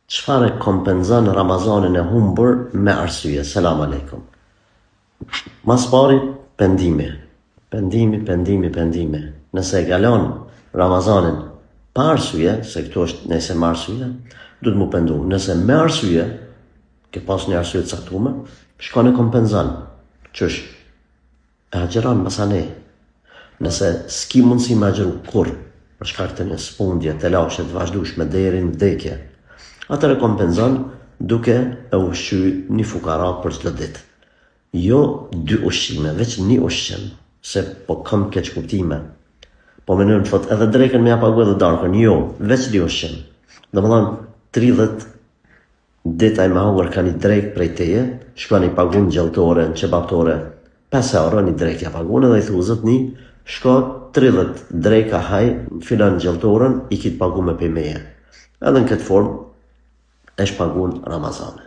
Çfarë kompenzon Ramazanin e humbur me arsye? Selam aleikum. Mas pari, pendimi. Pendimi. Nëse e kalon Ramazanin pa arsye, se këtu është nëse me arsye, duhet mu pendu. Nëse me arsye, ke pas një arsye të caktuar, shkon e kompenzon. Qysh? E agjeron masane. Nëse s'ki mundësi me agjeru kur, për shkak të një smundje, të lashe, të vazhdueshme deri në vdekje, atëre kompenzon duke e ushqy një fukara për çdo ditë. Jo 2 ushqime, veç 1 ushqim, se po kam keq kuptime. Po menojmë të thot edhe drekën me ja pagu edhe darkën, jo, veç 2 ushqim. Domethënë 30 ditë ai më hauar ka një drekë prej teje, shkon i pagun gjalltore, në qebaptore, 5 euro një drekë ja pagun edhe i thu zotni, shko 30 dreka haj, filan gjalltorën, i kitë pagu me pimeje. Edhe në këtë formë, e shpagun Ramazanin.